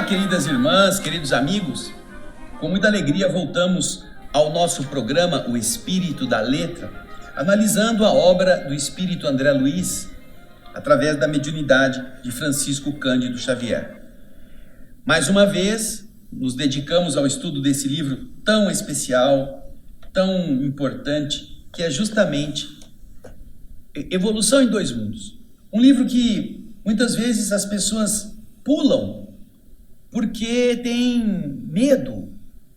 Olá, queridas irmãs, queridos amigos. Com muita alegria voltamos ao nosso programa O Espírito da Letra, analisando a obra do Espírito André Luiz através da mediunidade de Francisco Cândido Xavier. Mais uma vez, nos dedicamos ao estudo desse livro tão especial, tão importante, que é justamente Evolução em Dois Mundos. Um livro que muitas vezes as pessoas pulam porque têm medo,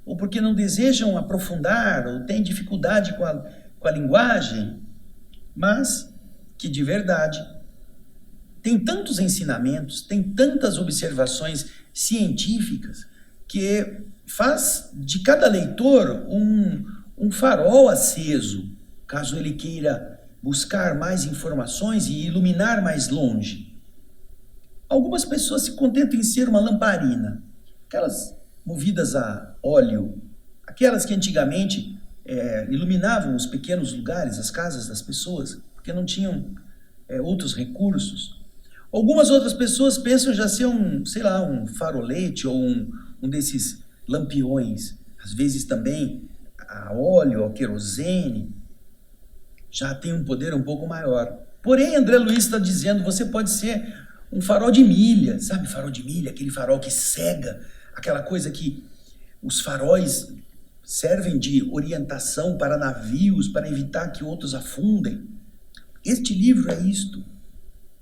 ou porque não desejam aprofundar, ou têm dificuldade com a linguagem, mas que de verdade tem tantos ensinamentos, tem tantas observações científicas, que faz de cada leitor um farol aceso, caso ele queira buscar mais informações e iluminar mais longe. Algumas pessoas se contentam em ser uma lamparina, aquelas movidas a óleo, aquelas que antigamente iluminavam os pequenos lugares, as casas das pessoas, porque não tinham outros recursos. Algumas outras pessoas pensam já ser um farolete ou um desses lampiões, às vezes também a óleo, a querosene, já tem um poder um pouco maior. Porém, André Luiz está dizendo, você pode ser um farol de milha, sabe farol de milha? Aquele farol que cega, aquela coisa que os faróis servem de orientação para navios, para evitar que outros afundem. Este livro é isto.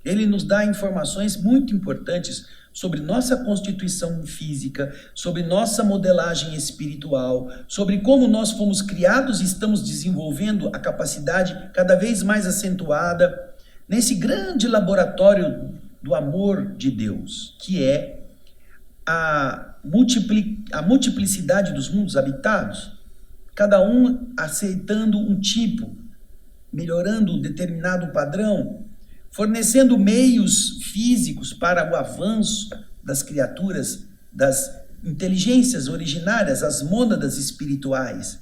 Ele nos dá informações muito importantes sobre nossa constituição física, sobre nossa modelagem espiritual, sobre como nós fomos criados e estamos desenvolvendo a capacidade cada vez mais acentuada nesse grande laboratório do amor de Deus, que é a multiplicidade dos mundos habitados, cada um aceitando um tipo, melhorando um determinado padrão, fornecendo meios físicos para o avanço das criaturas, das inteligências originárias, as mônadas espirituais,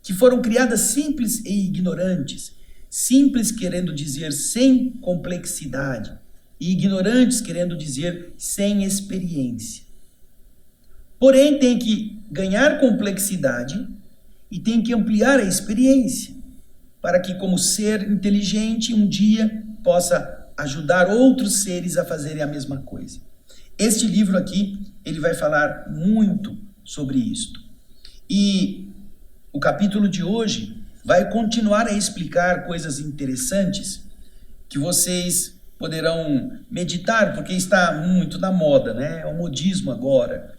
que foram criadas simples e ignorantes, simples querendo dizer sem complexidade, e ignorantes querendo dizer sem experiência. Porém, tem que ganhar complexidade e tem que ampliar a experiência, para que, como ser inteligente, um dia possa ajudar outros seres a fazerem a mesma coisa. Este livro aqui, ele vai falar muito sobre isto. E o capítulo de hoje vai continuar a explicar coisas interessantes que vocês poderão meditar, porque está muito na moda, né? É o modismo agora.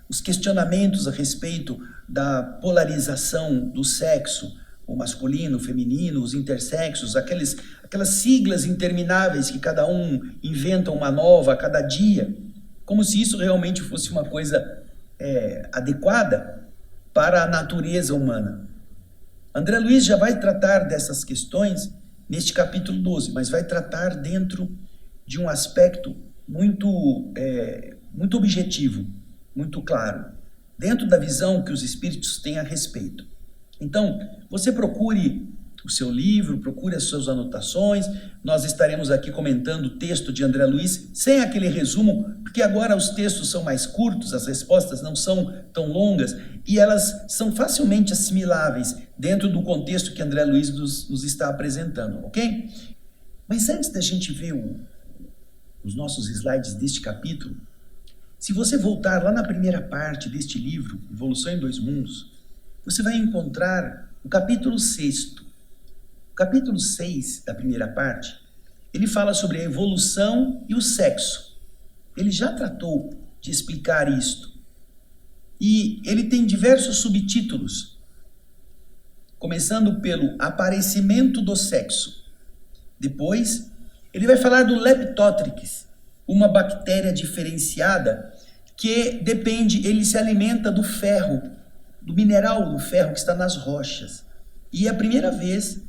Os questionamentos a respeito da polarização do sexo, o masculino, o feminino, os intersexos, aquelas siglas intermináveis que cada um inventa uma nova a cada dia, como se isso realmente fosse uma coisa adequada para a natureza humana. André Luiz já vai tratar dessas questões neste capítulo 12, mas vai tratar dentro de um aspecto muito objetivo, muito claro, dentro da visão que os espíritos têm a respeito. Então, você procure o seu livro, procure as suas anotações, nós estaremos aqui comentando o texto de André Luiz, sem aquele resumo, porque agora os textos são mais curtos, as respostas não são tão longas, e elas são facilmente assimiláveis dentro do contexto que André Luiz nos está apresentando, ok? Mas antes da gente ver os nossos slides deste capítulo, se você voltar lá na primeira parte deste livro, Evolução em Dois Mundos, você vai encontrar o capítulo 6º. O capítulo 6 da primeira parte, ele fala sobre a evolução e o sexo. Ele já tratou de explicar isto. E ele tem diversos subtítulos, começando pelo aparecimento do sexo. Depois, ele vai falar do Leptotrix, uma bactéria diferenciada que ele se alimenta do ferro, do mineral do ferro que está nas rochas. E é a primeira vez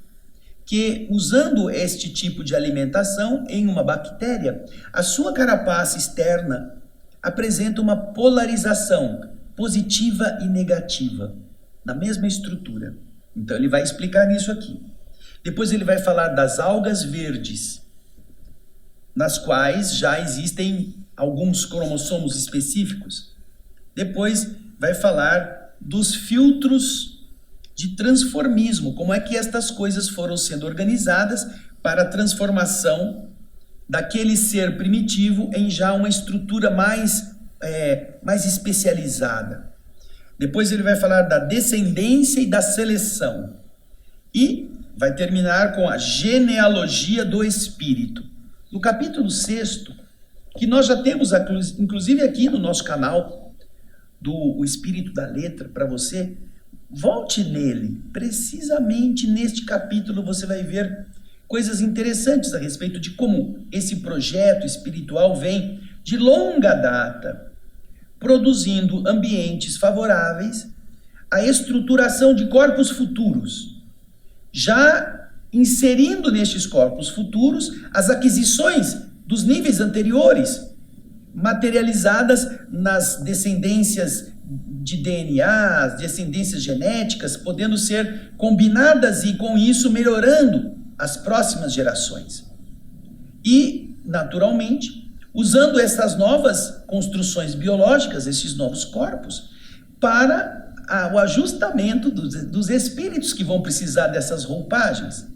que, usando este tipo de alimentação em uma bactéria, a sua carapaça externa apresenta uma polarização positiva e negativa, na mesma estrutura. Então ele vai explicar isso aqui. Depois ele vai falar das algas verdes, nas quais já existem alguns cromossomos específicos. Depois vai falar dos filtros de transformismo, como é que estas coisas foram sendo organizadas para a transformação daquele ser primitivo em já uma estrutura mais especializada. Depois ele vai falar da descendência e da seleção. E vai terminar com a genealogia do espírito. No capítulo 6º, que nós já temos, inclusive aqui no nosso canal, do Espírito da Letra, para você, volte nele. Precisamente neste capítulo você vai ver coisas interessantes a respeito de como esse projeto espiritual vem de longa data, produzindo ambientes favoráveis à estruturação de corpos futuros, já inserindo nestes corpos futuros as aquisições dos níveis anteriores, materializadas nas descendências de DNA, as descendências genéticas, podendo ser combinadas e, com isso, melhorando as próximas gerações. E, naturalmente, usando essas novas construções biológicas, esses novos corpos, para o ajustamento dos espíritos que vão precisar dessas roupagens.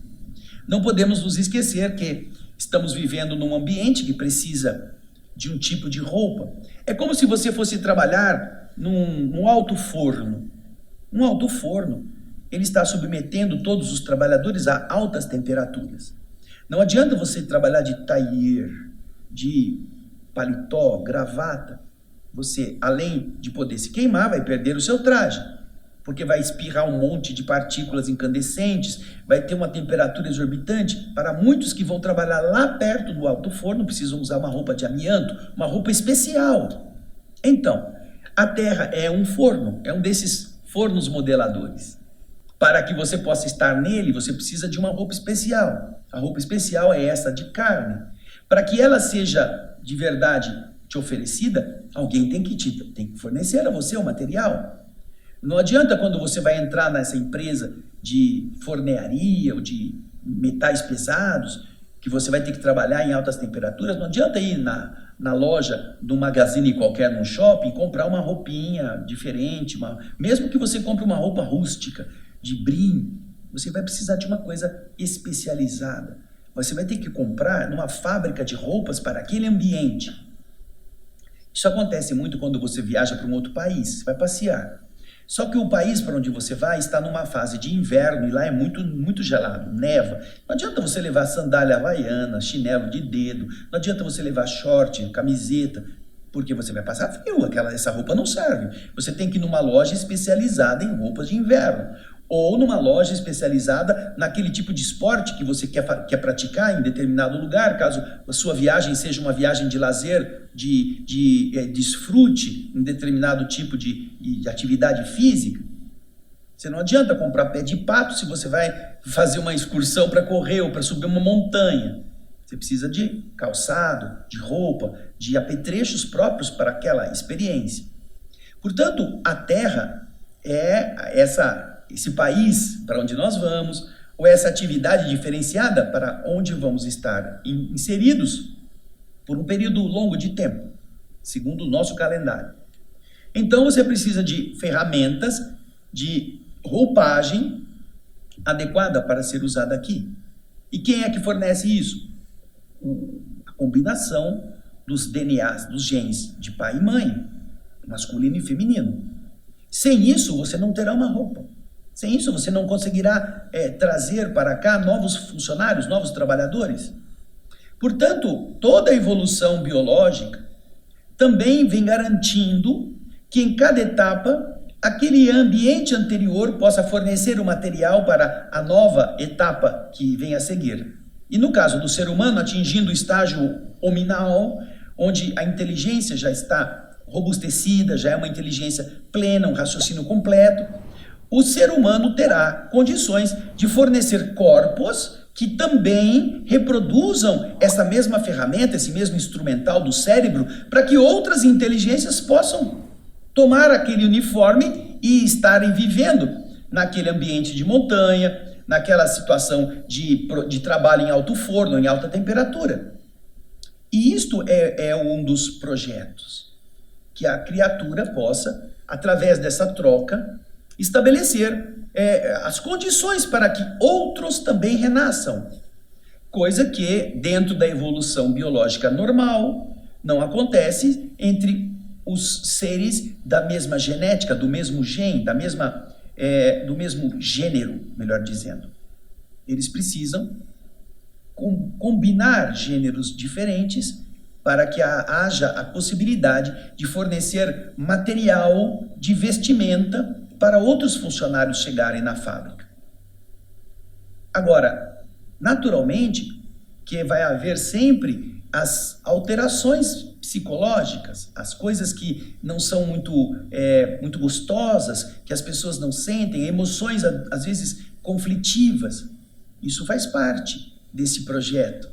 Não podemos nos esquecer que estamos vivendo num ambiente que precisa de um tipo de roupa. É como se você fosse trabalhar num alto forno. Um alto forno, ele está submetendo todos os trabalhadores a altas temperaturas. Não adianta você trabalhar de tailleur, de paletó, gravata. Você, além de poder se queimar, vai perder o seu traje, porque vai espirrar um monte de partículas incandescentes, vai ter uma temperatura exorbitante. Para muitos que vão trabalhar lá perto do alto forno, precisam usar uma roupa de amianto, uma roupa especial. Então, a Terra é um forno, é um desses fornos modeladores. Para que você possa estar nele, você precisa de uma roupa especial. A roupa especial é essa de carne. Para que ela seja de verdade te oferecida, alguém tem que fornecer a você o material. Não adianta quando você vai entrar nessa empresa de fornearia ou de metais pesados, que você vai ter que trabalhar em altas temperaturas, não adianta ir na loja do Magazine qualquer, num shopping, comprar uma roupinha diferente, mesmo que você compre uma roupa rústica, de brim, você vai precisar de uma coisa especializada. Você vai ter que comprar numa fábrica de roupas para aquele ambiente. Isso acontece muito quando você viaja para um outro país, você vai passear. Só que o país para onde você vai está numa fase de inverno e lá é muito, muito gelado, neva. Não adianta você levar sandália havaiana, chinelo de dedo, não adianta você levar short, camiseta, porque você vai passar frio, essa roupa não serve. Você tem que ir numa loja especializada em roupas de inverno, ou numa loja especializada naquele tipo de esporte que você quer praticar em determinado lugar, caso a sua viagem seja uma viagem de lazer, de desfrute em determinado tipo de atividade física. Você não adianta comprar pé de pato se você vai fazer uma excursão para correr ou para subir uma montanha. Você precisa de calçado, de roupa, de apetrechos próprios para aquela experiência. Portanto, a Terra é esse país para onde nós vamos, ou essa atividade diferenciada para onde vamos estar inseridos por um período longo de tempo, segundo o nosso calendário. Então você precisa de ferramentas de roupagem adequada para ser usada aqui. E quem é que fornece isso? A combinação dos DNAs, dos genes de pai e mãe, masculino e feminino. Sem isso, você não terá uma roupa. Sem isso, você não conseguirá trazer para cá novos funcionários, novos trabalhadores. Portanto, toda a evolução biológica também vem garantindo que em cada etapa, aquele ambiente anterior possa fornecer o material para a nova etapa que vem a seguir. E no caso do ser humano, atingindo o estágio hominal, onde a inteligência já está robustecida, já é uma inteligência plena, um raciocínio completo, o ser humano terá condições de fornecer corpos que também reproduzam essa mesma ferramenta, esse mesmo instrumental do cérebro, para que outras inteligências possam tomar aquele uniforme e estarem vivendo naquele ambiente de montanha, naquela situação de trabalho em alto forno, em alta temperatura. E isto é um dos projetos, que a criatura possa, através dessa troca, estabelecer as condições para que outros também renasçam. Coisa que, dentro da evolução biológica normal, não acontece entre os seres da mesma genética, do mesmo gene, do mesmo gênero, melhor dizendo. Eles precisam combinar gêneros diferentes para que haja a possibilidade de fornecer material de vestimenta para outros funcionários chegarem na fábrica. Agora, naturalmente, que vai haver sempre as alterações psicológicas, as coisas que não são muito gostosas, que as pessoas não sentem, emoções às vezes conflitivas. Isso faz parte desse projeto,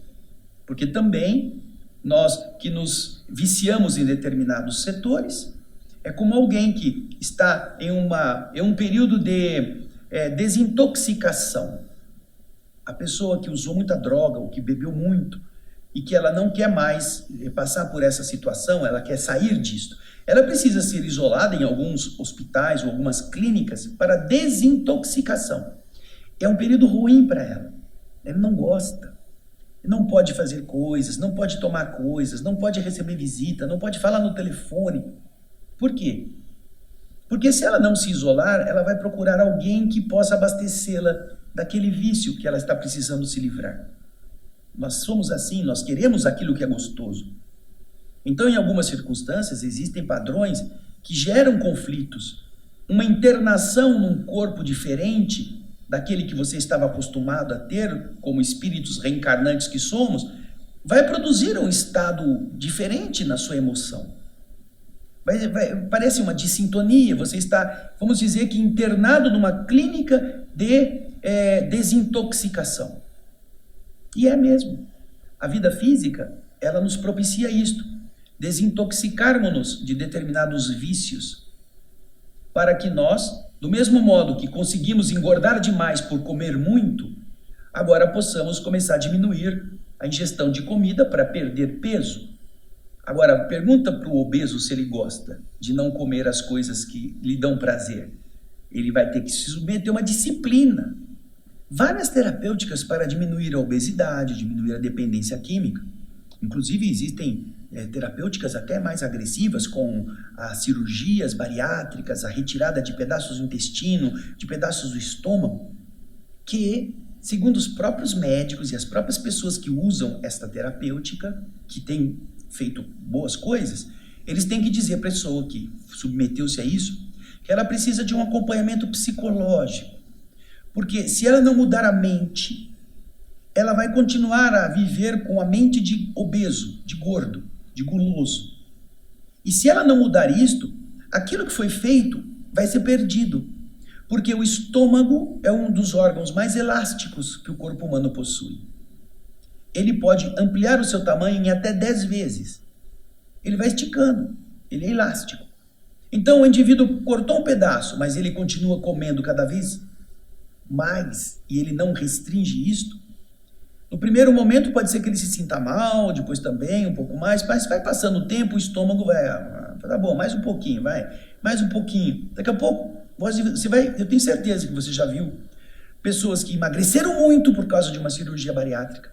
porque também nós que nos viciamos em determinados setores, é como alguém que está em um período de desintoxicação. A pessoa que usou muita droga ou que bebeu muito e que ela não quer mais passar por essa situação, ela quer sair disto. Ela precisa ser isolada em alguns hospitais ou algumas clínicas para desintoxicação. É um período ruim para ela. Ela não gosta. Não pode fazer coisas, não pode tomar coisas, não pode receber visita, não pode falar no telefone. Por quê? Porque se ela não se isolar, ela vai procurar alguém que possa abastecê-la daquele vício que ela está precisando se livrar. Nós somos assim, nós queremos aquilo que é gostoso. Então, em algumas circunstâncias, existem padrões que geram conflitos. Uma internação num corpo diferente daquele que você estava acostumado a ter, como espíritos reencarnantes que somos, vai produzir um estado diferente na sua emoção. Parece uma dissintonia, você está, vamos dizer que internado numa clínica de desintoxicação. E é mesmo. A vida física, ela nos propicia isto, desintoxicarmos-nos de determinados vícios, para que nós, do mesmo modo que conseguimos engordar demais por comer muito, agora possamos começar a diminuir a ingestão de comida para perder peso. Agora, pergunta para o obeso se ele gosta de não comer as coisas que lhe dão prazer. Ele vai ter que se submeter a uma disciplina. Várias terapêuticas para diminuir a obesidade, diminuir a dependência química. Inclusive, existem terapêuticas até mais agressivas, com as cirurgias bariátricas, a retirada de pedaços do intestino, de pedaços do estômago, que, segundo os próprios médicos e as próprias pessoas que usam esta terapêutica, que têm feito boas coisas, eles têm que dizer para a pessoa que submeteu-se a isso, que ela precisa de um acompanhamento psicológico. Porque se ela não mudar a mente, ela vai continuar a viver com a mente de obeso, de gordo, de guloso. E se ela não mudar isto, aquilo que foi feito vai ser perdido. Porque o estômago é um dos órgãos mais elásticos que o corpo humano possui. Ele pode ampliar o seu tamanho em até 10 vezes. Ele vai esticando, ele é elástico. Então o indivíduo cortou um pedaço, mas ele continua comendo cada vez mais, e ele não restringe isto. No primeiro momento pode ser que ele se sinta mal, depois também um pouco mais, mas vai passando o tempo, o estômago vai, tá bom, mais um pouquinho, vai, mais um pouquinho. Daqui a pouco, você vai, eu tenho certeza que você já viu pessoas que emagreceram muito por causa de uma cirurgia bariátrica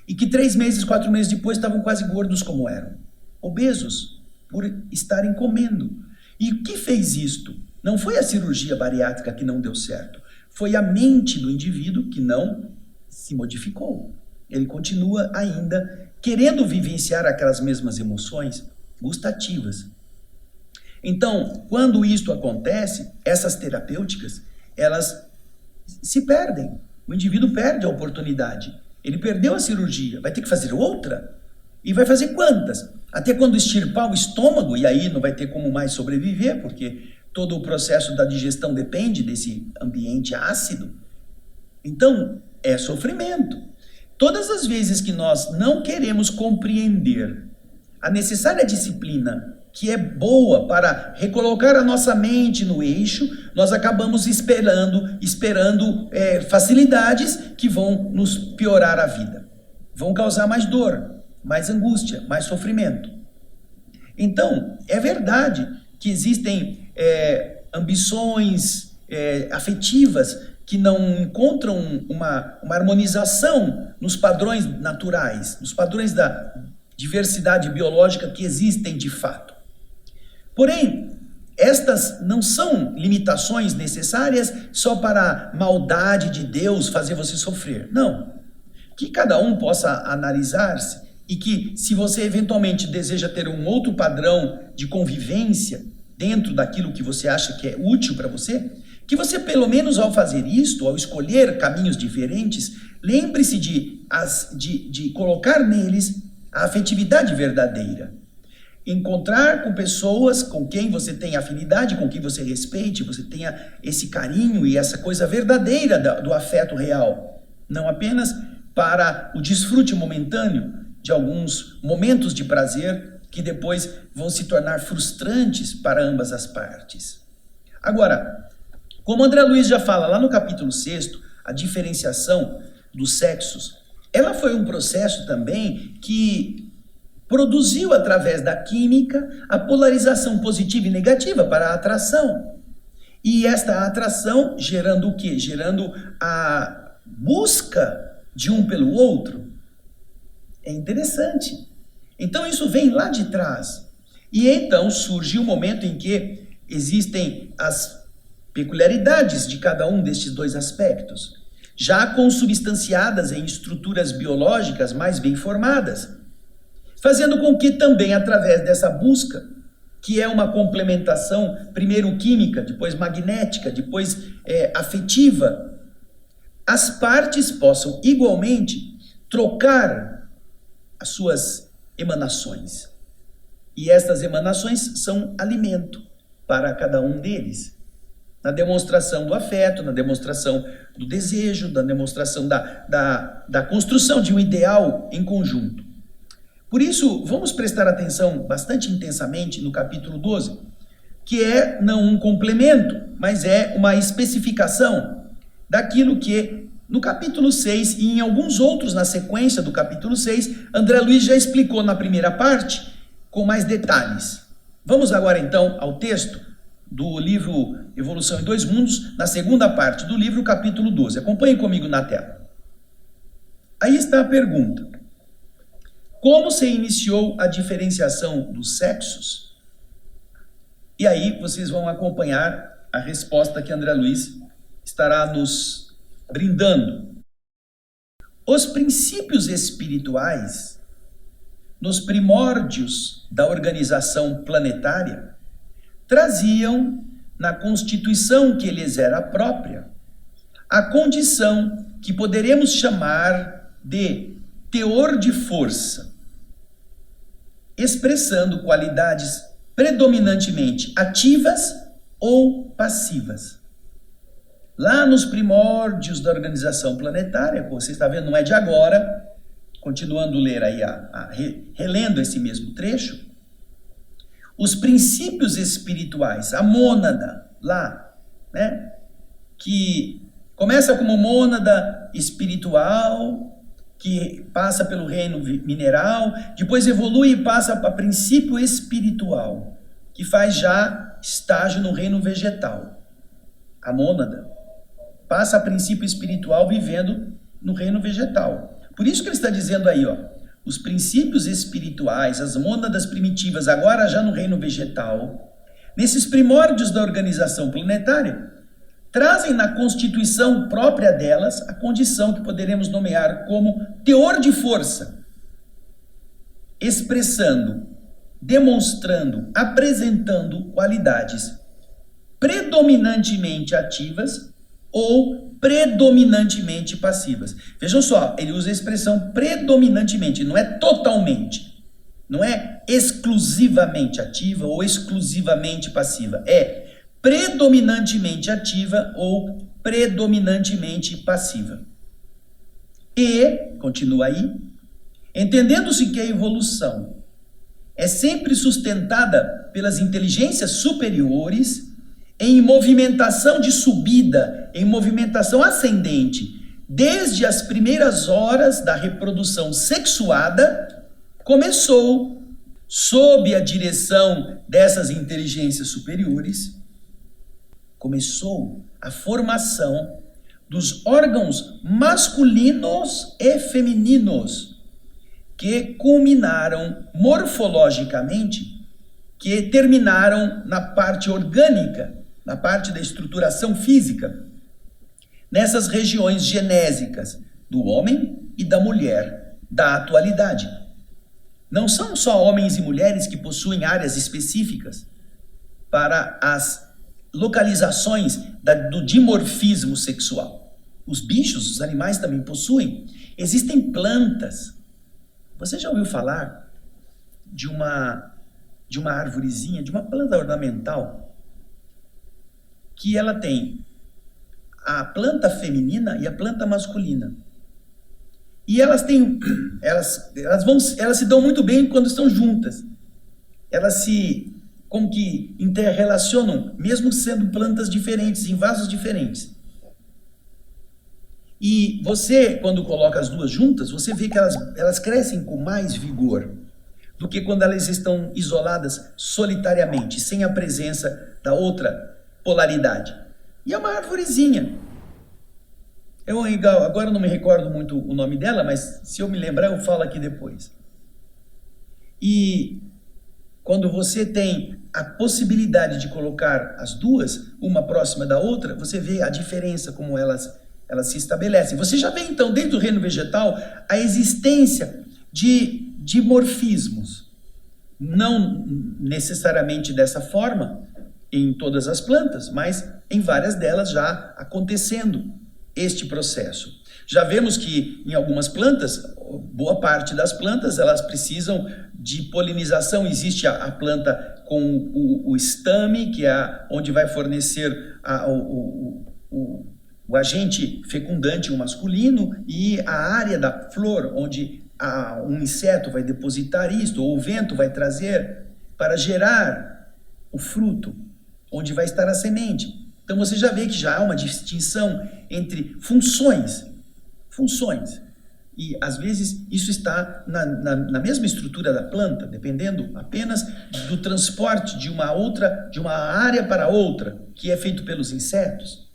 e que 3 meses, 4 meses depois estavam quase gordos como eram, obesos, por estarem comendo. E o que fez isto? Não foi a cirurgia bariátrica que não deu certo, foi a mente do indivíduo que não se modificou. Ele continua ainda querendo vivenciar aquelas mesmas emoções gustativas. Então, quando isto acontece, essas terapêuticas, elas se perdem. O indivíduo perde a oportunidade. Ele perdeu a cirurgia, vai ter que fazer outra? E vai fazer quantas? Até quando extirpar o estômago, e aí não vai ter como mais sobreviver, porque todo o processo da digestão depende desse ambiente ácido. Então, é sofrimento. Todas as vezes que nós não queremos compreender a necessária disciplina, que é boa para recolocar a nossa mente no eixo, nós acabamos esperando facilidades que vão nos piorar a vida, vão causar mais dor. mais angústia, mais sofrimento. Então, é verdade que existem ambições afetivas que não encontram uma harmonização nos padrões naturais, nos padrões da diversidade biológica que existem de fato. Porém, estas não são limitações necessárias só para a maldade de Deus fazer você sofrer. Não. Que cada um possa analisar-se e que, se você eventualmente deseja ter um outro padrão de convivência dentro daquilo que você acha que é útil para você, que você, pelo menos ao fazer isto, ao escolher caminhos diferentes, lembre-se de colocar neles a afetividade verdadeira. Encontrar com pessoas com quem você tem afinidade, com quem você respeite, você tenha esse carinho e essa coisa verdadeira do afeto real. Não apenas para o desfrute momentâneo de alguns momentos de prazer que depois vão se tornar frustrantes para ambas as partes. Agora, como André Luiz já fala lá no capítulo 6, a diferenciação dos sexos, ela foi um processo também que produziu através da química a polarização positiva e negativa para a atração. E esta atração gerando o quê? Gerando a busca de um pelo outro. É interessante. Então isso vem lá de trás. E então surge o momento em que existem as peculiaridades de cada um destes dois aspectos, já consubstanciadas em estruturas biológicas mais bem formadas, fazendo com que também através dessa busca, que é uma complementação, primeiro química, depois magnética, depois afetiva, as partes possam igualmente trocar as suas emanações. E estas emanações são alimento para cada um deles. Na demonstração do afeto, na demonstração do desejo, na demonstração da construção de um ideal em conjunto. Por isso, vamos prestar atenção bastante intensamente no capítulo 12, que é não um complemento, mas é uma especificação daquilo que no capítulo 6 e em alguns outros na sequência do capítulo 6, André Luiz já explicou na primeira parte com mais detalhes. Vamos agora então ao texto do livro Evolução em Dois Mundos, na segunda parte do livro, capítulo 12. Acompanhe comigo na tela. Aí está a pergunta. Como se iniciou a diferenciação dos sexos? E aí vocês vão acompanhar a resposta que André Luiz estará nos brindando. Os princípios espirituais, nos primórdios da organização planetária, traziam na constituição que lhes era própria a condição que poderemos chamar de teor de força, expressando qualidades predominantemente ativas ou passivas. Lá nos primórdios da organização planetária, como você está vendo, não é de agora, continuando a ler aí, relendo esse mesmo trecho, os princípios espirituais, a mônada lá, né, que começa como mônada espiritual, que passa pelo reino mineral, depois evolui e passa para princípio espiritual, que faz já estágio no reino vegetal. A mônada passa a princípio espiritual vivendo no reino vegetal. Por isso que ele está dizendo aí, ó, os princípios espirituais, as mônadas primitivas, agora já no reino vegetal, nesses primórdios da organização planetária, trazem na constituição própria delas a condição que poderemos nomear como teor de força, expressando, demonstrando, apresentando qualidades predominantemente ativas ou predominantemente passivas. Vejam só, ele usa a expressão predominantemente, não é totalmente, não é exclusivamente ativa ou exclusivamente passiva, é predominantemente ativa ou predominantemente passiva. E, continua aí, entendendo-se que a evolução é sempre sustentada pelas inteligências superiores em movimentação de subida, em movimentação ascendente, desde as primeiras horas da reprodução sexuada começou, sob a direção dessas inteligências superiores, começou a formação dos órgãos masculinos e femininos que culminaram morfologicamente, que terminaram na parte orgânica, na parte da estruturação física, nessas regiões genésicas do homem e da mulher da atualidade. Não são só homens e mulheres que possuem áreas específicas para as localizações do dimorfismo sexual. Os bichos, os animais também possuem. Existem plantas. Você já ouviu falar de uma arvorezinha, de uma planta ornamental, que ela tem a planta feminina e a planta masculina. E elas se dão muito bem quando estão juntas. Elas se, como que, interrelacionam, mesmo sendo plantas diferentes, em vasos diferentes. E você, quando coloca as duas juntas, você vê que elas crescem com mais vigor do que quando elas estão isoladas solitariamente, sem a presença da outra polaridade. E é uma arvorezinha. Agora eu não me recordo muito o nome dela, mas se eu me lembrar eu falo aqui depois. E quando você tem a possibilidade de colocar as duas, uma próxima da outra, você vê a diferença, como elas se estabelecem. Você já vê então, dentro do reino vegetal, a existência de dimorfismos. Não necessariamente dessa forma em todas as plantas, mas em várias delas já acontecendo este processo. Já vemos que em algumas plantas, boa parte das plantas, elas precisam de polinização. Existe a planta com o estame, que é onde vai fornecer o agente fecundante, o masculino, e a área da flor, onde um inseto vai depositar isto, ou o vento vai trazer para gerar o fruto, onde vai estar a semente. Então você já vê que já há uma distinção entre funções. E às vezes isso está na mesma estrutura da planta, dependendo apenas do transporte de uma área para outra, que é feito pelos insetos.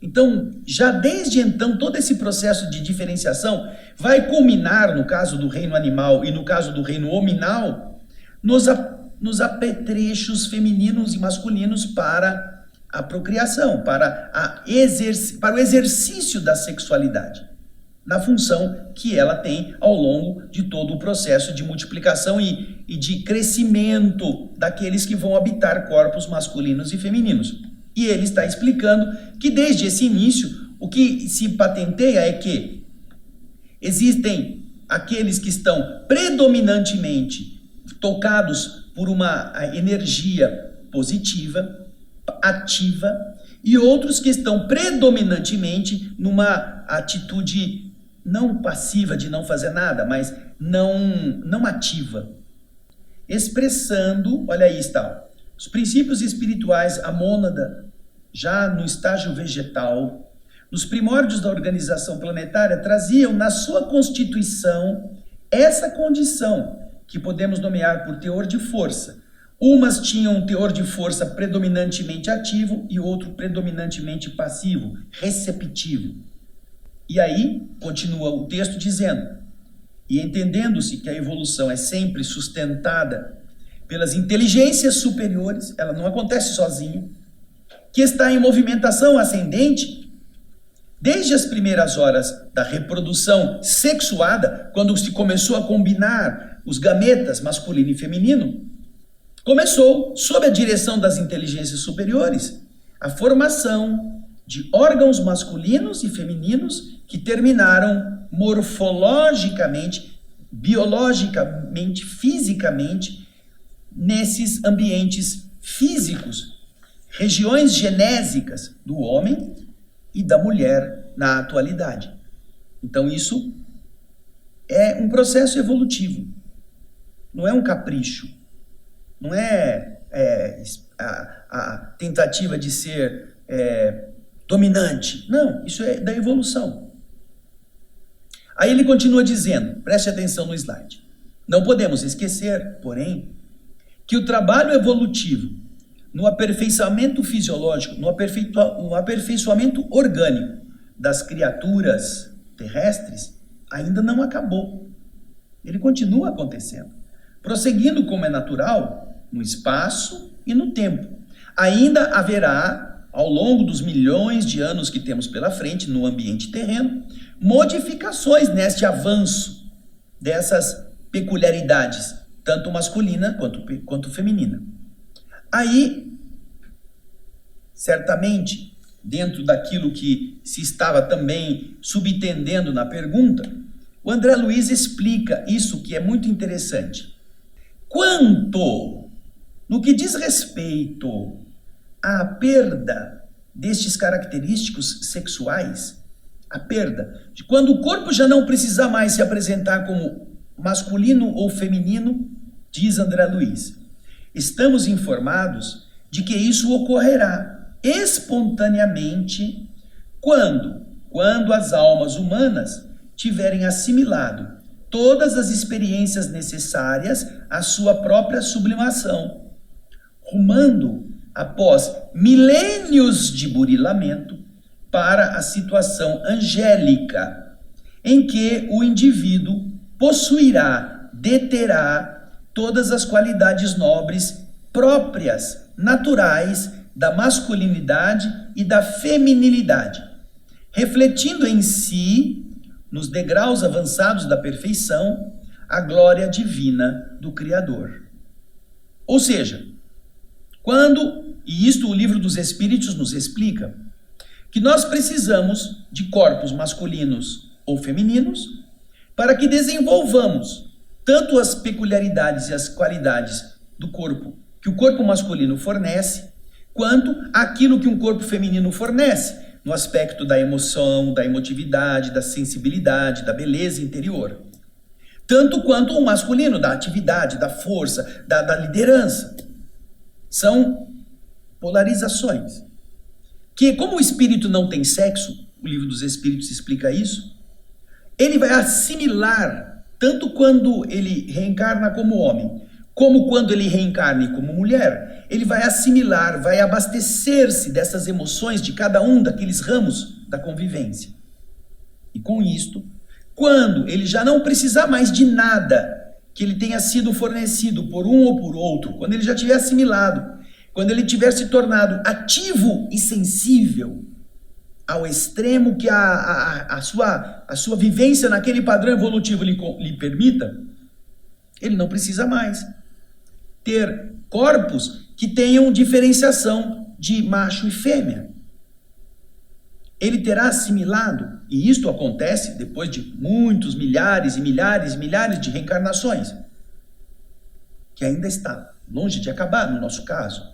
Então, já desde então, todo esse processo de diferenciação vai culminar, no caso do reino animal e no caso do reino hominal, nos apetrechos femininos e masculinos para a procriação, para o exercício da sexualidade, na função que ela tem ao longo de todo o processo de multiplicação e de crescimento daqueles que vão habitar corpos masculinos e femininos. E ele está explicando que desde esse início, o que se patenteia é que existem aqueles que estão predominantemente tocados por uma energia positiva, ativa, e outros que estão predominantemente numa atitude não passiva de não fazer nada, mas não ativa, expressando, olha aí está, os princípios espirituais, a mônada, já no estágio vegetal, nos primórdios da organização planetária, traziam na sua constituição essa condição que podemos nomear por teor de força. Umas tinham um teor de força predominantemente ativo e outro predominantemente passivo, receptivo. E aí, continua o texto dizendo, e entendendo-se que a evolução é sempre sustentada pelas inteligências superiores, ela não acontece sozinha, que está em movimentação ascendente, desde as primeiras horas da reprodução sexuada, quando se começou a combinar os gametas masculino e feminino, começou, sob a direção das inteligências superiores, a formação de órgãos masculinos e femininos que terminaram morfologicamente, biologicamente, fisicamente, nesses ambientes físicos, regiões genésicas do homem e da mulher na atualidade. Então isso é um processo evolutivo, não é um capricho, não é a tentativa de ser dominante, não, isso é da evolução. Aí ele continua dizendo, preste atenção no slide, Não podemos esquecer, porém, que o trabalho evolutivo no aperfeiçoamento fisiológico, no aperfeiçoamento orgânico das criaturas terrestres ainda não acabou. Ele continua acontecendo, prosseguindo como é natural, no espaço e no tempo. Ainda haverá, ao longo dos milhões de anos que temos pela frente no ambiente terreno, modificações neste avanço dessas peculiaridades, tanto masculina quanto feminina. Aí, certamente, dentro daquilo que se estava também subtendendo na pergunta, o André Luiz explica isso que é muito interessante. Quanto, no que diz respeito à perda destes característicos sexuais, a perda de quando o corpo já não precisa mais se apresentar como masculino ou feminino, diz André Luiz, estamos informados de que isso ocorrerá espontaneamente quando as almas humanas tiverem assimilado todas as experiências necessárias à sua própria sublimação, rumando após milênios de burilamento para a situação angélica, em que o indivíduo possuirá, deterá todas as qualidades nobres próprias, naturais da masculinidade e da feminilidade, refletindo em si, nos degraus avançados da perfeição, a glória divina do Criador. Ou seja, e isto o Livro dos Espíritos nos explica, que nós precisamos de corpos masculinos ou femininos para que desenvolvamos tanto as peculiaridades e as qualidades do corpo que o corpo masculino fornece, quanto aquilo que um corpo feminino fornece, no aspecto da emoção, da emotividade, da sensibilidade, da beleza interior. Tanto quanto o masculino, da atividade, da força, da liderança. São polarizações. Que, como o espírito não tem sexo, o Livro dos Espíritos explica isso, ele vai assimilar, tanto quando ele reencarna como homem, como quando ele reencarne como mulher, ele vai assimilar, vai abastecer-se dessas emoções de cada um daqueles ramos da convivência. E com isto, quando ele já não precisar mais de nada que ele tenha sido fornecido por um ou por outro, quando ele já tiver assimilado, quando ele tiver se tornado ativo e sensível ao extremo que a sua vivência naquele padrão evolutivo lhe permita, ele não precisa mais ter corpos que tenham diferenciação de macho e fêmea. Ele terá assimilado, e isto acontece depois de muitos milhares e milhares e milhares de reencarnações, que ainda está longe de acabar no nosso caso.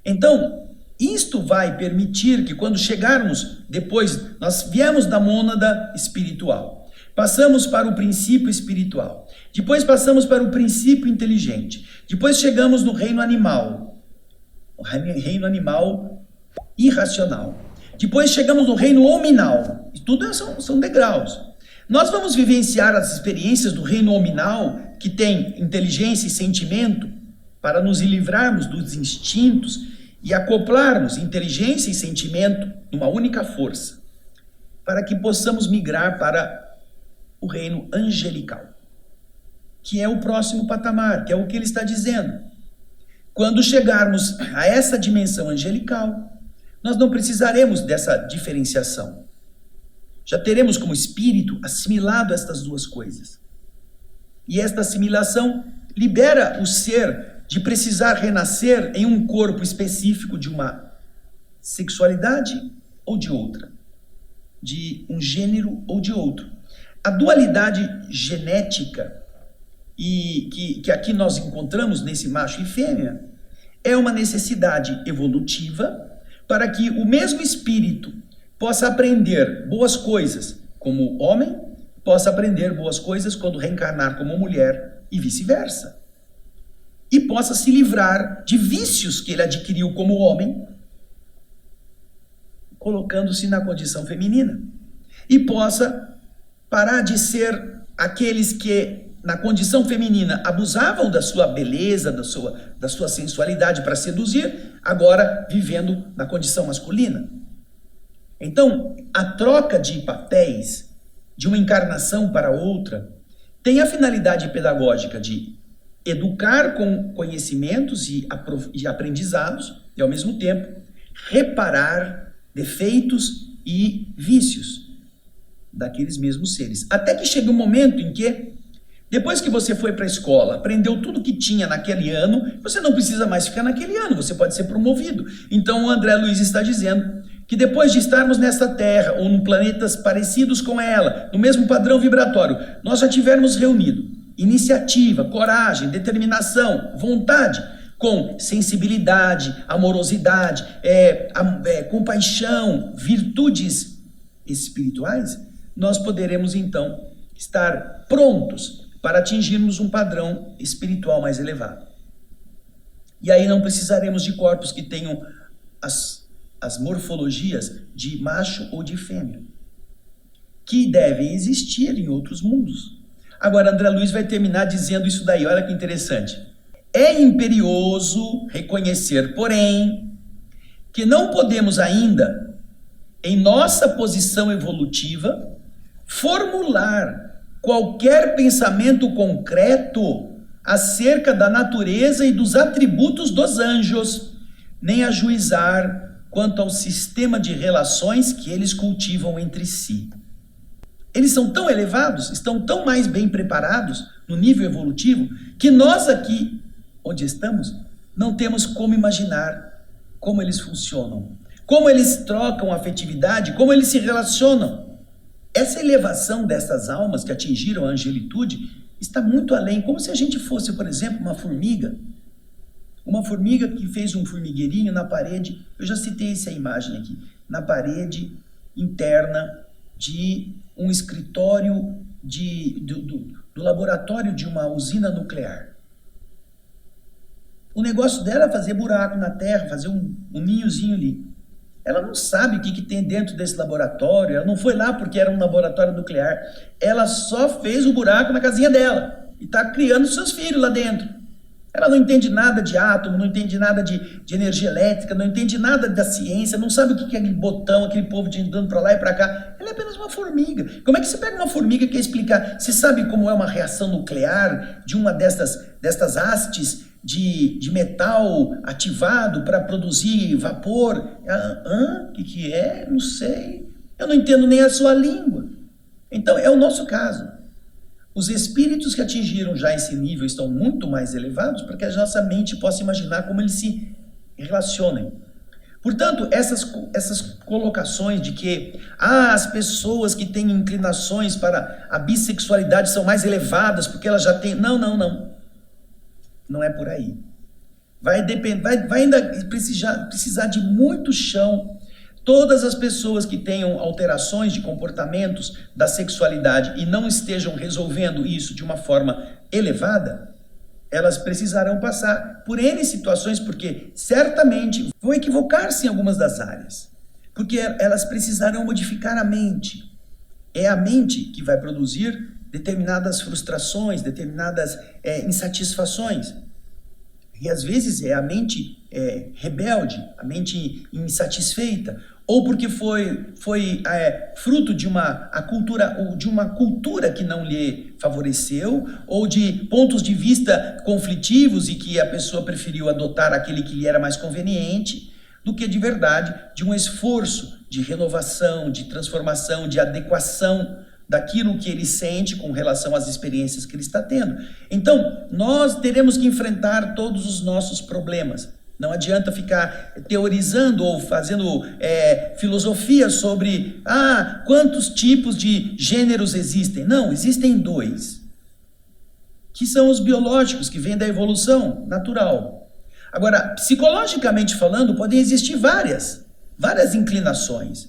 Então, isto vai permitir que quando chegarmos depois, nós viemos da mônada espiritual, passamos para o princípio espiritual, depois passamos para o princípio inteligente, depois chegamos no reino animal, o reino animal irracional, depois chegamos no reino hominal, e tudo são degraus. Nós vamos vivenciar as experiências do reino hominal, que tem inteligência e sentimento, para nos livrarmos dos instintos e acoplarmos inteligência e sentimento numa única força, para que possamos migrar para o reino angelical, que é o próximo patamar, que é o que ele está dizendo. Quando chegarmos a essa dimensão angelical, nós não precisaremos dessa diferenciação. Já teremos como espírito assimilado estas duas coisas. E esta assimilação libera o ser de precisar renascer em um corpo específico de uma sexualidade ou de outra, de um gênero ou de outro. A dualidade genética que aqui nós encontramos nesse macho e fêmea é uma necessidade evolutiva para que o mesmo espírito possa aprender boas coisas como homem, possa aprender boas coisas quando reencarnar como mulher e vice-versa. E possa se livrar de vícios que ele adquiriu como homem, colocando-se na condição feminina. E possa parar de ser aqueles que na condição feminina abusavam da sua beleza, da sua sensualidade para seduzir, agora vivendo na condição masculina. Então, a troca de papéis de uma encarnação para outra tem a finalidade pedagógica de educar com conhecimentos e aprendizados e, ao mesmo tempo, reparar defeitos e vícios daqueles mesmos seres. Até que chega um momento em que, depois que você foi para a escola, aprendeu tudo que tinha naquele ano, você não precisa mais ficar naquele ano, você pode ser promovido. Então o André Luiz está dizendo que depois de estarmos nessa Terra ou em planetas parecidos com ela, no mesmo padrão vibratório, nós já tivermos reunido iniciativa, coragem, determinação, vontade, com sensibilidade, amorosidade, compaixão, virtudes espirituais, nós poderemos então estar prontos para atingirmos um padrão espiritual mais elevado. E aí não precisaremos de corpos que tenham as morfologias de macho ou de fêmea, que devem existir em outros mundos. Agora, André Luiz vai terminar dizendo isso daí, olha que interessante. É imperioso reconhecer, porém, que não podemos ainda, em nossa posição evolutiva, formular qualquer pensamento concreto acerca da natureza e dos atributos dos anjos, nem ajuizar quanto ao sistema de relações que eles cultivam entre si. Eles são tão elevados, estão tão mais bem preparados no nível evolutivo, que nós aqui, onde estamos, não temos como imaginar como eles funcionam, como eles trocam afetividade, como eles se relacionam. Essa elevação dessas almas que atingiram a angelitude está muito além, como se a gente fosse, por exemplo, uma formiga que fez um formigueirinho na parede, eu já citei essa imagem aqui, na parede interna de um escritório do laboratório de uma usina nuclear. O negócio dela é fazer buraco na terra, fazer um ninhozinho ali. Ela não sabe o que tem dentro desse laboratório, ela não foi lá porque era um laboratório nuclear, ela só fez o buraco na casinha dela e está criando seus filhos lá dentro. Ela não entende nada de átomo, não entende nada de energia elétrica, não entende nada da ciência, não sabe o que é aquele botão, aquele povo andando para lá e para cá. Ela é apenas uma formiga. Como é que você pega uma formiga e quer explicar? Você sabe como é uma reação nuclear de uma destas hastes de metal ativado para produzir vapor? O que é? Não sei. Eu não entendo nem a sua língua. Então, é o nosso caso. Os espíritos que atingiram já esse nível estão muito mais elevados para que a nossa mente possa imaginar como eles se relacionam. Portanto, essas colocações de que as pessoas que têm inclinações para a bissexualidade são mais elevadas porque elas já têm... Não. Não é por aí. Vai ainda precisar de muito chão. Todas as pessoas que tenham alterações de comportamentos da sexualidade e não estejam resolvendo isso de uma forma elevada, elas precisarão passar por N situações, porque certamente vão equivocar-se em algumas das áreas, porque elas precisarão modificar a mente. É a mente que vai produzir determinadas frustrações, determinadas insatisfações. E às vezes é a mente rebelde, a mente insatisfeita, ou porque foi fruto de uma cultura que não lhe favoreceu, ou de pontos de vista conflitivos e que a pessoa preferiu adotar aquele que lhe era mais conveniente, do que de verdade de um esforço de renovação, de transformação, de adequação daquilo que ele sente com relação às experiências que ele está tendo. Então, nós teremos que enfrentar todos os nossos problemas. Não adianta ficar teorizando ou fazendo filosofia sobre quantos tipos de gêneros existem. Não, existem 2, que são os biológicos, que vêm da evolução natural. Agora, psicologicamente falando, podem existir várias inclinações.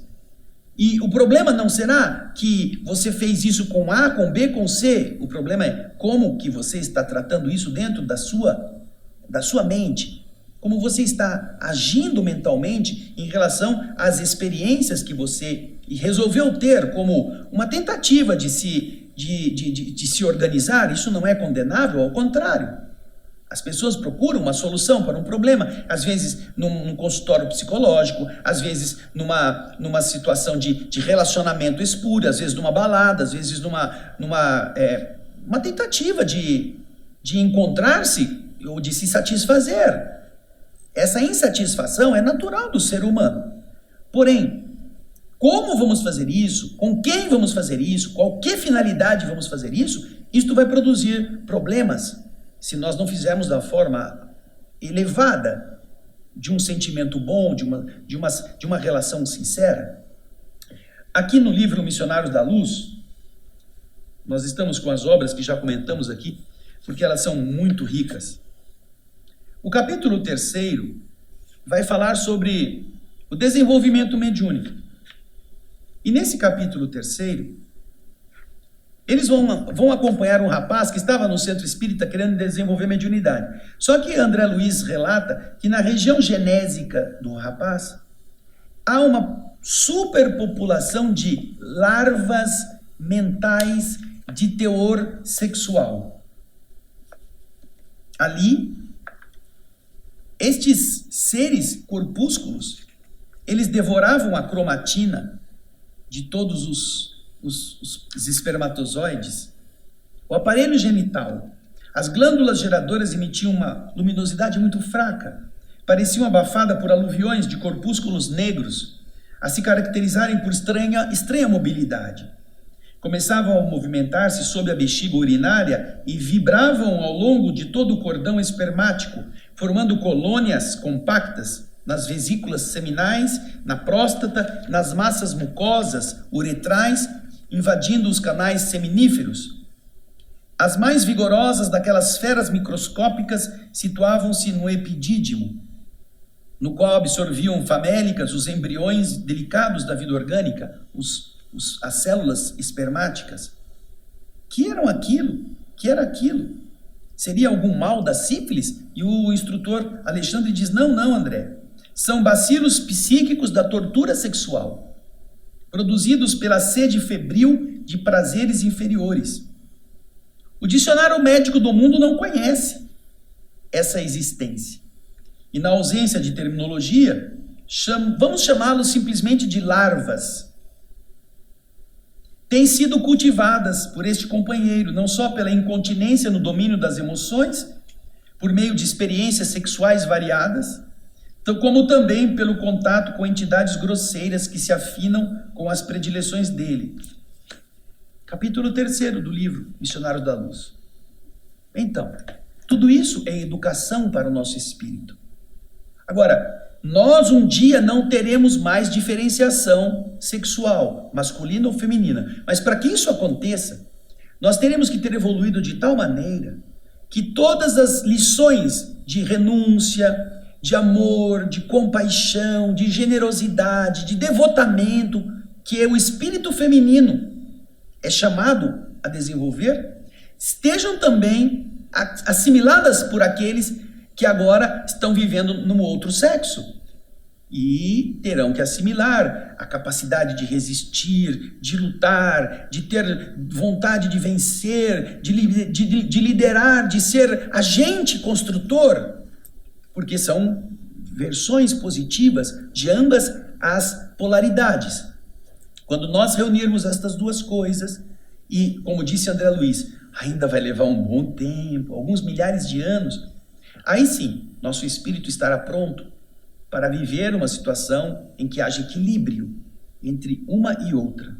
E o problema não será que você fez isso com A, com B, com C. O problema é como que você está tratando isso dentro da sua mente. Como você está agindo mentalmente em relação às experiências que você resolveu ter como uma tentativa de se de se organizar, isso não é condenável, ao contrário. As pessoas procuram uma solução para um problema, às vezes num consultório psicológico, às vezes numa situação de relacionamento espúrio, às vezes numa balada, às vezes uma tentativa de encontrar-se ou de se satisfazer. Essa insatisfação é natural do ser humano. Porém, como vamos fazer isso? Com quem vamos fazer isso? Qual que finalidade vamos fazer isso? Isto vai produzir problemas se nós não fizermos da forma elevada de um sentimento bom, de uma relação sincera. Aqui no livro Missionários da Luz, nós estamos com as obras que já comentamos aqui, porque elas são muito ricas. O capítulo 3 vai falar sobre o desenvolvimento mediúnico. E nesse capítulo 3, eles vão acompanhar um rapaz que estava no centro espírita querendo desenvolver mediunidade. Só que André Luiz relata que na região genésica do rapaz há uma superpopulação de larvas mentais de teor sexual. Ali, estes seres corpúsculos, eles devoravam a cromatina de todos os espermatozoides, o aparelho genital, as glândulas geradoras emitiam uma luminosidade muito fraca, pareciam abafadas por aluviões de corpúsculos negros, a se caracterizarem por estranha mobilidade. Começavam a movimentar-se sob a bexiga urinária e vibravam ao longo de todo o cordão espermático, formando colônias compactas nas vesículas seminais, na próstata, nas massas mucosas, uretrais, invadindo os canais seminíferos. As mais vigorosas daquelas feras microscópicas situavam-se no epidídimo, no qual absorviam famélicas os embriões delicados da vida orgânica, as células espermáticas. Que eram aquilo? Que era aquilo? Seria algum mal da sífilis? E o instrutor Alexandre diz, não, André. São bacilos psíquicos da tortura sexual, produzidos pela sede febril de prazeres inferiores. O dicionário médico do mundo não conhece essa existência. E na ausência de terminologia, vamos chamá-los simplesmente de larvas. Têm sido cultivadas por este companheiro, não só pela incontinência no domínio das emoções, por meio de experiências sexuais variadas, como também pelo contato com entidades grosseiras que se afinam com as predileções dele. Capítulo 3 do livro Missionários da Luz. Então, tudo isso é educação para o nosso espírito. Agora, nós um dia não teremos mais diferenciação sexual, masculina ou feminina. Mas para que isso aconteça, nós teremos que ter evoluído de tal maneira que todas as lições de renúncia, de amor, de compaixão, de generosidade, de devotamento, que é o espírito feminino é chamado a desenvolver, estejam também assimiladas por aqueles que agora estão vivendo no outro sexo. E terão que assimilar a capacidade de resistir, de lutar, de ter vontade de vencer, de liderar, de ser agente construtor, porque são versões positivas de ambas as polaridades. Quando nós reunirmos estas duas coisas, e como disse André Luiz, ainda vai levar um bom tempo, alguns milhares de anos, aí sim, nosso espírito estará pronto para viver uma situação em que haja equilíbrio entre uma e outra.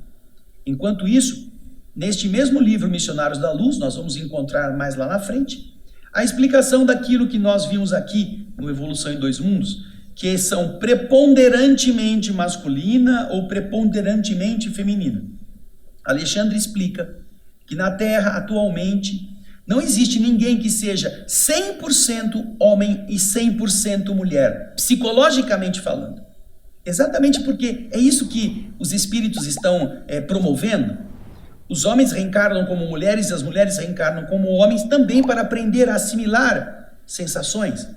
Enquanto isso, neste mesmo livro Missionários da Luz, nós vamos encontrar mais lá na frente a explicação daquilo que nós vimos aqui no Evolução em Dois Mundos, que são preponderantemente masculina ou preponderantemente feminina. Alexandre explica que na Terra, atualmente, não existe ninguém que seja 100% homem e 100% mulher, psicologicamente falando. Exatamente porque é isso que os espíritos estão promovendo. Os homens reencarnam como mulheres e as mulheres reencarnam como homens também para aprender a assimilar sensações.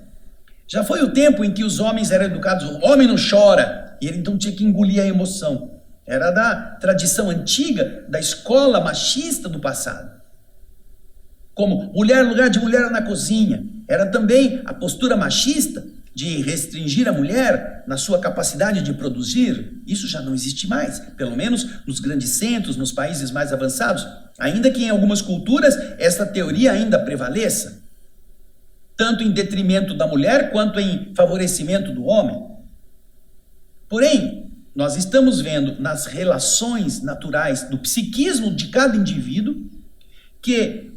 Já foi o tempo em que os homens eram educados, o homem não chora, e ele então tinha que engolir a emoção. Era da tradição antiga, da escola machista do passado. Como mulher, lugar de mulher na cozinha. Era também a postura machista de restringir a mulher na sua capacidade de produzir. Isso já não existe mais, pelo menos nos grandes centros, nos países mais avançados. Ainda que em algumas culturas essa teoria ainda prevaleça, tanto em detrimento da mulher quanto em favorecimento do homem. Porém, nós estamos vendo nas relações naturais do psiquismo de cada indivíduo que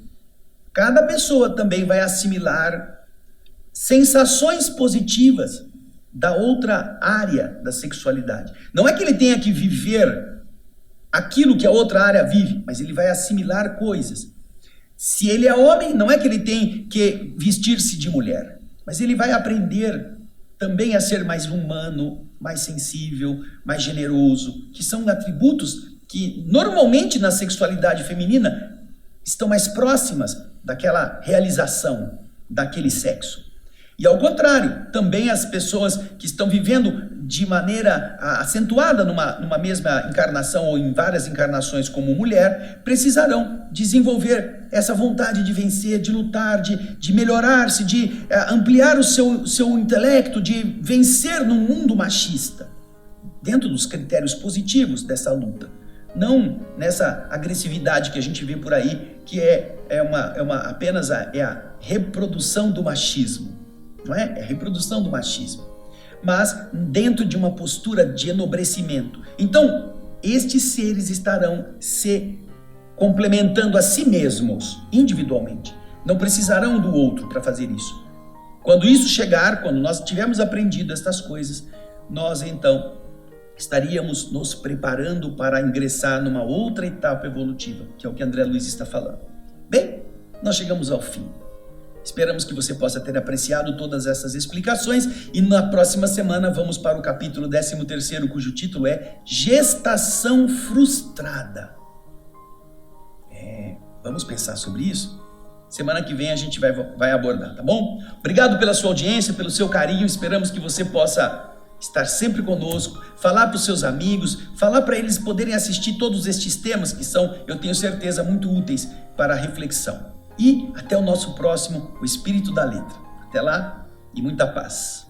cada pessoa também vai assimilar sensações positivas da outra área da sexualidade. Não é que ele tenha que viver aquilo que a outra área vive, mas ele vai assimilar coisas. Se ele é homem, não é que ele tem que vestir-se de mulher, mas ele vai aprender também a ser mais humano, mais sensível, mais generoso, que são atributos que normalmente na sexualidade feminina estão mais próximas daquela realização daquele sexo. E ao contrário, também as pessoas que estão vivendo de maneira acentuada numa mesma encarnação ou em várias encarnações como mulher, precisarão desenvolver essa vontade de vencer, de lutar, de melhorar-se, de ampliar o seu intelecto, de vencer no mundo machista, dentro dos critérios positivos dessa luta. Não nessa agressividade que a gente vê por aí, que apenas a reprodução do machismo. Não é? É a reprodução do machismo. Mas dentro de uma postura de enobrecimento. Então, estes seres estarão se complementando a si mesmos, individualmente. Não precisarão do outro para fazer isso. Quando isso chegar, quando nós tivermos aprendido estas coisas, nós então estaríamos nos preparando para ingressar numa outra etapa evolutiva, que é o que André Luiz está falando. Bem, nós chegamos ao fim. Esperamos que você possa ter apreciado todas essas explicações e na próxima semana vamos para o capítulo 13º, cujo título é Gestação Frustrada. Vamos pensar sobre isso? Semana que vem a gente vai abordar, tá bom? Obrigado pela sua audiência, pelo seu carinho, esperamos que você possa estar sempre conosco, falar para os seus amigos, falar para eles poderem assistir todos estes temas que são, eu tenho certeza, muito úteis para a reflexão. E até o nosso próximo, o Espírito da Letra. Até lá e muita paz.